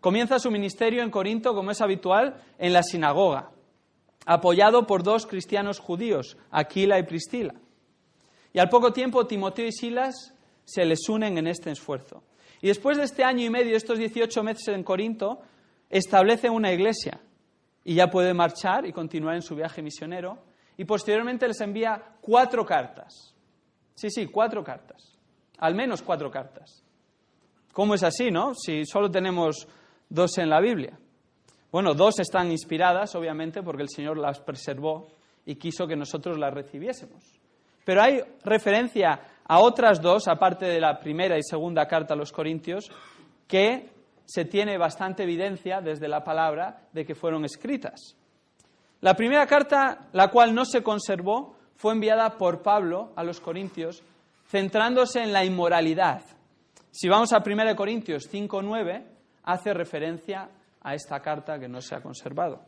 Comienza su ministerio en Corinto, como es habitual, en la sinagoga, apoyado por 2 cristianos judíos, Aquila y Priscila. Y al poco tiempo Timoteo y Silas se les unen en este esfuerzo. Y después de este año y medio, estos 18 meses en Corinto, establecen una iglesia y ya puede marchar y continuar en su viaje misionero. Y posteriormente les envía 4 cartas. Sí, 4 cartas. Al menos 4 cartas. ¿Cómo es así, no? Si solo tenemos 2 en la Biblia. Bueno, 2 están inspiradas, obviamente, porque el Señor las preservó y quiso que nosotros las recibiésemos. Pero hay referencia a otras 2, aparte de la primera y segunda carta a los Corintios, que se tiene bastante evidencia desde la palabra de que fueron escritas. La primera carta, la cual no se conservó, fue enviada por Pablo a los Corintios, centrándose en la inmoralidad. Si vamos a 1 Corintios 5:9, hace referencia a esta carta que no se ha conservado.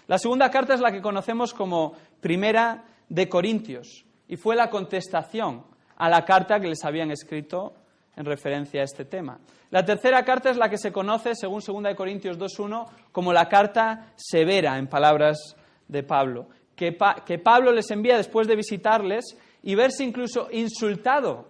La segunda carta es la que conocemos como Primera de Corintios y fue la contestación a la carta que les habían escrito en referencia a este tema. La tercera carta es la que se conoce, según 2 Corintios 2:1, como la carta severa, en palabras de Pablo, que Pablo les envía después de visitarles y verse incluso insultado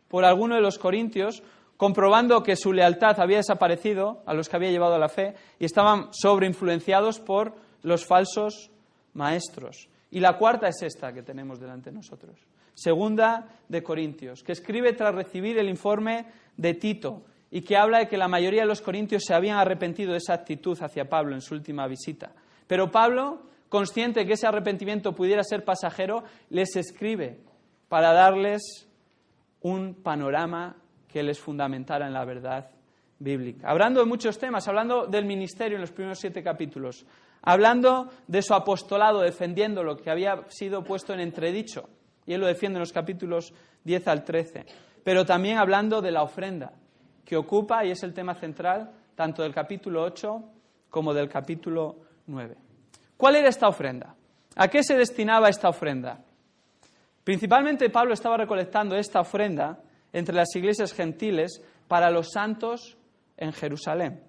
por alguno de los corintios, comprobando que su lealtad había desaparecido a los que había llevado a la fe y estaban sobreinfluenciados por los falsos maestros. Y la cuarta es esta que tenemos delante de nosotros. 2 Corintios, que escribe tras recibir el informe de Tito y que habla de que la mayoría de los corintios se habían arrepentido de esa actitud hacia Pablo en su última visita. Pero Pablo, consciente de que ese arrepentimiento pudiera ser pasajero, les escribe para darles un panorama que les fundamentara en la verdad bíblica. Hablando de muchos temas, hablando del ministerio en los primeros 7 capítulos, hablando de su apostolado, defendiendo lo que había sido puesto en entredicho, y él lo defiende en los capítulos 10 al 13, pero también hablando de la ofrenda, que ocupa y es el tema central tanto del capítulo 8 como del capítulo 9. ¿Cuál era esta ofrenda? ¿A qué se destinaba esta ofrenda? Principalmente Pablo estaba recolectando esta ofrenda entre las iglesias gentiles para los santos en Jerusalén,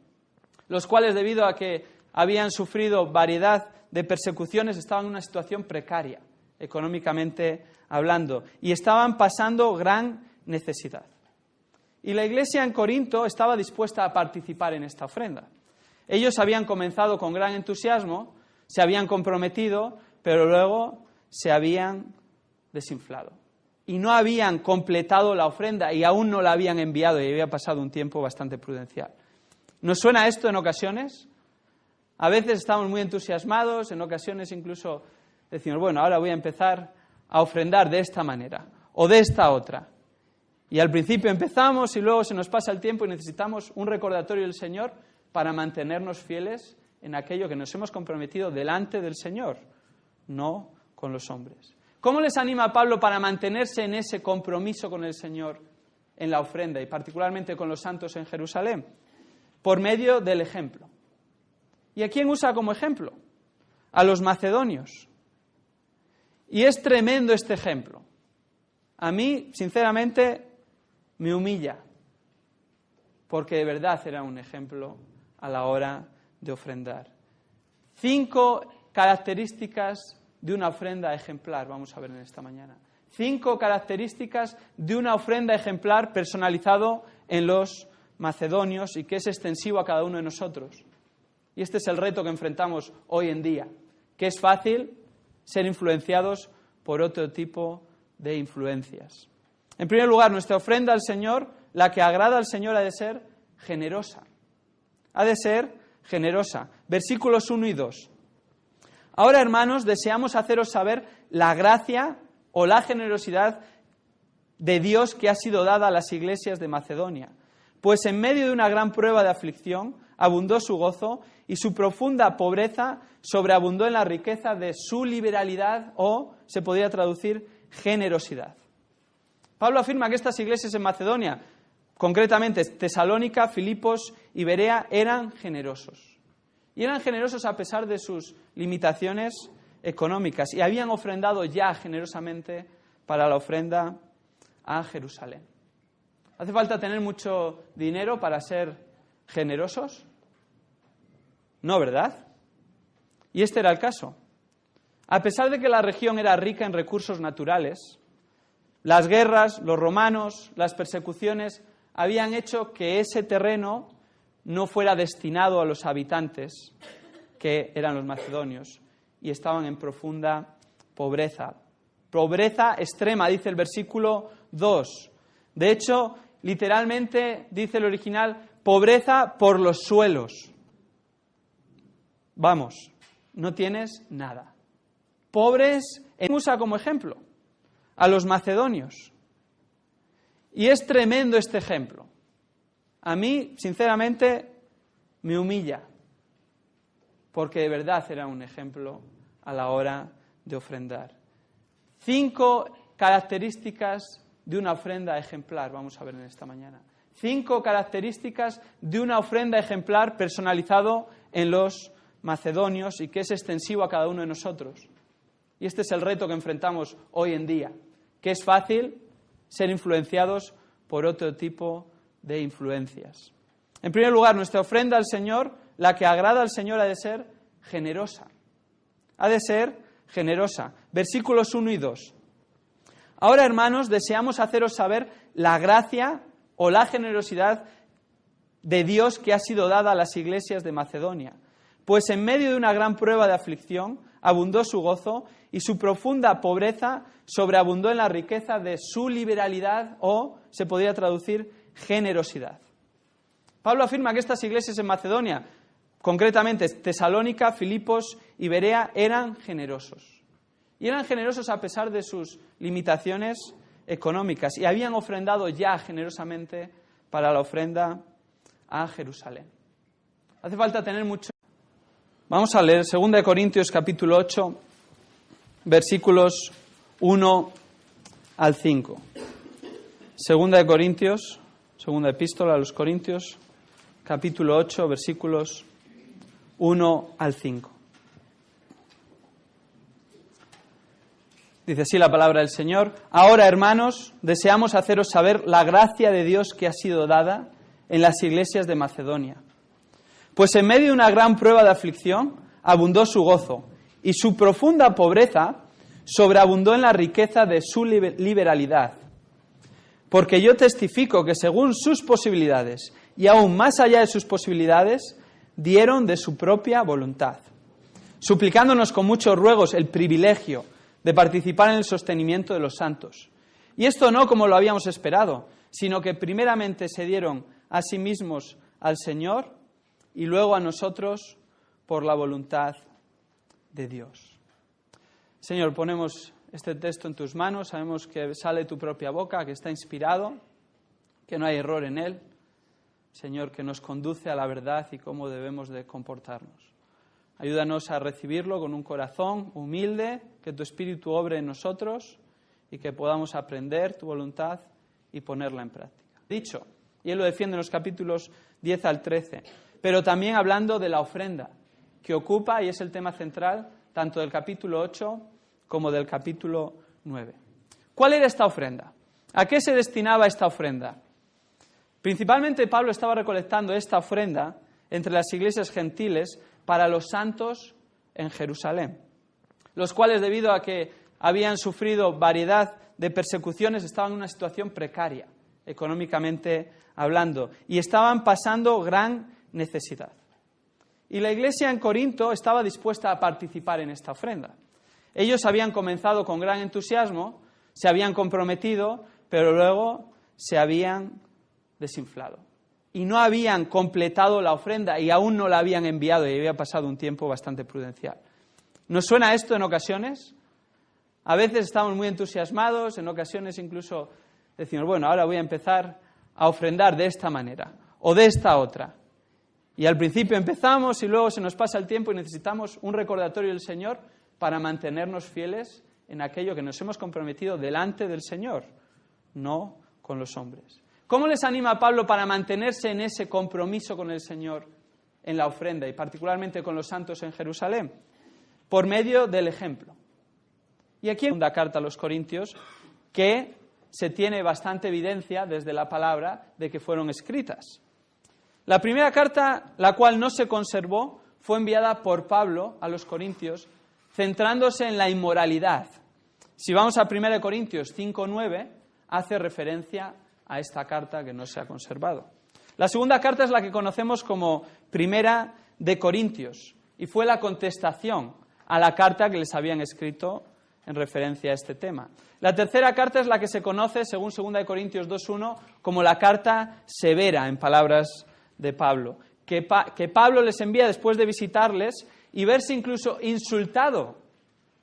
los cuales, debido a que habían sufrido variedad de persecuciones, estaban en una situación precaria, económicamente hablando, y estaban pasando gran necesidad. Y la iglesia en Corinto estaba dispuesta a participar en esta ofrenda. Ellos habían comenzado con gran entusiasmo, se habían comprometido, pero luego se habían desinflado. Y no habían completado la ofrenda y aún no la habían enviado y había pasado un tiempo bastante prudencial. ¿Nos suena esto en ocasiones? A veces estamos muy entusiasmados, en ocasiones incluso decimos, bueno, ahora voy a empezar a ofrendar de esta manera o de esta otra. Y al principio empezamos y luego se nos pasa el tiempo y necesitamos un recordatorio del Señor para mantenernos fieles en aquello que nos hemos comprometido delante del Señor, no con los hombres. ¿Cómo les anima a Pablo para mantenerse en ese compromiso con el Señor en la ofrenda y particularmente con los santos en Jerusalén? Por medio del ejemplo. ¿Y a quién usa como ejemplo? A los macedonios. Y es tremendo este ejemplo. A mí, sinceramente, me humilla, porque de verdad era un ejemplo a la hora de ofrendar. 5 características de una ofrenda ejemplar, vamos a ver en esta mañana. 5 características de una ofrenda ejemplar personalizado en los macedonios y que es extensivo a cada uno de nosotros. Y este es el reto que enfrentamos hoy en día, que es fácil ser influenciados por otro tipo de influencias. En primer lugar, nuestra ofrenda al Señor, la que agrada al Señor, ha de ser generosa. Ha de ser generosa. Versículos 1 y 2. Ahora, hermanos, deseamos haceros saber la gracia o la generosidad de Dios que ha sido dada a las iglesias de Macedonia. Pues en medio de una gran prueba de aflicción, abundó su gozo y su profunda pobreza sobreabundó en la riqueza de su liberalidad o, se podría traducir, generosidad. Pablo afirma que estas iglesias en Macedonia, concretamente Tesalónica, Filipos y Berea, eran generosos. Y eran generosos a pesar de sus limitaciones económicas y habían ofrendado ya generosamente para la ofrenda a Jerusalén. ¿Hace falta tener mucho dinero para ser generosos? No, ¿verdad? Y este era el caso. A pesar de que la región era rica en recursos naturales, las guerras, los romanos, las persecuciones habían hecho que ese terreno no fuera destinado a los habitantes, que eran los macedonios, y estaban en profunda pobreza. Pobreza extrema, dice el versículo 2. De hecho, literalmente, dice el original, pobreza por los suelos. Vamos, no tienes nada. Pobres, usa como ejemplo a los macedonios. Y es tremendo este ejemplo. A mí, sinceramente, me humilla, porque de verdad era un ejemplo a la hora de ofrendar. 5 características de una ofrenda ejemplar, vamos a ver en esta mañana. 5 características de una ofrenda ejemplar personalizado en los macedonios y que es extensivo a cada uno de nosotros. Y este es el reto que enfrentamos hoy en día, que es fácil ser influenciados por otro tipo de influencias. En primer lugar, nuestra ofrenda al Señor, la que agrada al Señor, ha de ser generosa. Ha de ser generosa. Versículos 1 y 2. Ahora, hermanos, deseamos haceros saber la gracia o la generosidad de Dios que ha sido dada a las iglesias de Macedonia. Pues en medio de una gran prueba de aflicción, abundó su gozo y su profunda pobreza sobreabundó en la riqueza de su liberalidad, o se podría traducir generosidad. Pablo afirma que estas iglesias en Macedonia, concretamente Tesalónica, Filipos y Berea, eran generosos. Y eran generosos a pesar de sus limitaciones económicas y habían ofrendado ya generosamente para la ofrenda a Jerusalén. Hace falta tener mucho. Vamos a leer 2 Corintios capítulo 8, versículos 1 al 5. 2 Corintios, segunda epístola a los Corintios, capítulo 8, versículos 1 al 5. Dice así la palabra del Señor: Ahora, hermanos, deseamos haceros saber la gracia de Dios que ha sido dada en las iglesias de Macedonia. Pues en medio de una gran prueba de aflicción, abundó su gozo, y su profunda pobreza sobreabundó en la riqueza de su liberalidad. Porque yo testifico que según sus posibilidades, y aún más allá de sus posibilidades, dieron de su propia voluntad, suplicándonos con muchos ruegos el privilegio de participar en el sostenimiento de los santos. Y esto no como lo habíamos esperado, sino que primeramente se dieron a sí mismos al Señor y luego a nosotros por la voluntad de Dios. Señor, ponemos este texto en tus manos, sabemos que sale de tu propia boca, que está inspirado, que no hay error en él. Señor, que nos conduce a la verdad y cómo debemos de comportarnos. Ayúdanos a recibirlo con un corazón humilde, que tu Espíritu obre en nosotros y que podamos aprender tu voluntad y ponerla en práctica. Dicho, y él lo defiende en los capítulos 10 al 13, pero también hablando de la ofrenda, que ocupa y es el tema central tanto del capítulo 8 como del capítulo 9. ¿Cuál era esta ofrenda? ¿A qué se destinaba esta ofrenda? Principalmente Pablo estaba recolectando esta ofrenda entre las iglesias gentiles para los santos en Jerusalén, los cuales, debido a que habían sufrido variedad de persecuciones, estaban en una situación precaria, económicamente hablando, y estaban pasando gran necesidad. Y la iglesia en Corinto estaba dispuesta a participar en esta ofrenda. Ellos habían comenzado con gran entusiasmo, se habían comprometido, pero luego se habían desinflado. Y no habían completado la ofrenda y aún no la habían enviado y había pasado un tiempo bastante prudencial. ¿Nos suena esto en ocasiones? A veces estamos muy entusiasmados, en ocasiones incluso decimos, bueno, ahora voy a empezar a ofrendar de esta manera o de esta otra. Y al principio empezamos y luego se nos pasa el tiempo y necesitamos un recordatorio del Señor para mantenernos fieles en aquello que nos hemos comprometido delante del Señor, no con los hombres. ¿Cómo les anima a Pablo para mantenerse en ese compromiso con el Señor en la ofrenda y particularmente con los santos en Jerusalén? Por medio del ejemplo. Y aquí en la segunda carta a los Corintios, que se tiene bastante evidencia desde la palabra de que fueron escritas. La primera carta, la cual no se conservó, fue enviada por Pablo a los Corintios, centrándose en la inmoralidad. Si vamos a 1 Corintios 5:9, hace referencia a esta carta que no se ha conservado. La segunda carta es la que conocemos como Primera de Corintios y fue la contestación a la carta que les habían escrito en referencia a este tema. La tercera carta es la que se conoce, según 2 Corintios 2:1, como la carta severa, en palabras de Pablo, que Pablo les envía después de visitarles y verse incluso insultado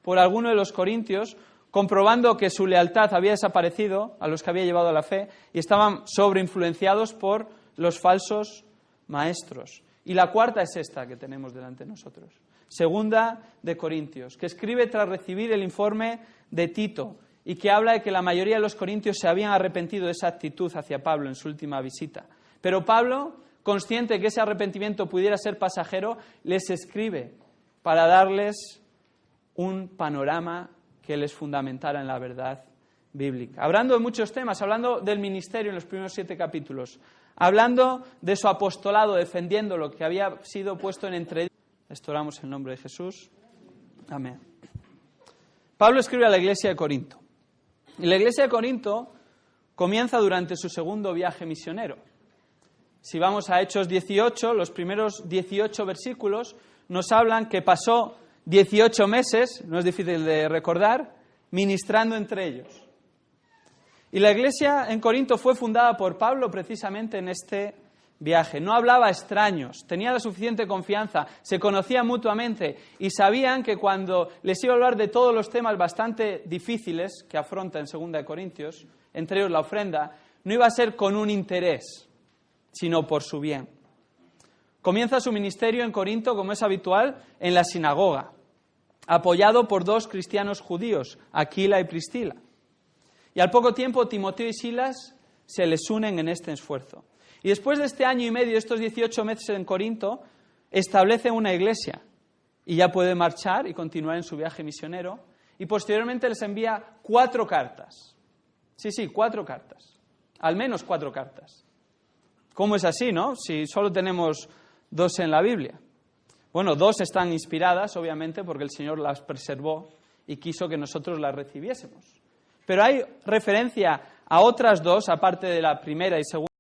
por alguno de los corintios, comprobando que su lealtad había desaparecido a los que había llevado a la fe y estaban sobreinfluenciados por los falsos maestros. Y la cuarta es esta que tenemos delante de nosotros. Segunda de Corintios, que escribe tras recibir el informe de Tito y que habla de que la mayoría de los corintios se habían arrepentido de esa actitud hacia Pablo en su última visita. Pero Pablo, consciente de que ese arrepentimiento pudiera ser pasajero, les escribe para darles un panorama que les fundamentara en la verdad bíblica. Hablando de muchos temas, hablando del ministerio en los primeros 7 capítulos, hablando de su apostolado, defendiendo lo que había sido puesto en entredicho. Oramos en el nombre de Jesús. Amén. Pablo escribe a la iglesia de Corinto. Y la iglesia de Corinto comienza durante su segundo viaje misionero. Si vamos a Hechos 18, los primeros 18 versículos nos hablan que pasó 18 meses, no es difícil de recordar, ministrando entre ellos. Y la iglesia en Corinto fue fundada por Pablo precisamente en este viaje. No hablaba a extraños, tenía la suficiente confianza, se conocían mutuamente y sabían que cuando les iba a hablar de todos los temas bastante difíciles que afronta en 2 Corintios, entre ellos la ofrenda, no iba a ser con un interés, sino por su bien. Comienza su ministerio en Corinto, como es habitual, en la sinagoga, apoyado por 2 cristianos judíos, Aquila y Priscila. Y al poco tiempo Timoteo y Silas se les unen en este esfuerzo. Y después de este año y medio, estos 18 meses en Corinto, establecen una iglesia y ya puede marchar y continuar en su viaje misionero. Y posteriormente les envía 4 cartas. Sí, 4 cartas. Al menos 4 cartas. ¿Cómo es así, no? Si solo tenemos 2 en la Biblia. Bueno, 2 están inspiradas, obviamente, porque el Señor las preservó y quiso que nosotros las recibiésemos. Pero hay referencia a otras 2, aparte de la primera y segunda.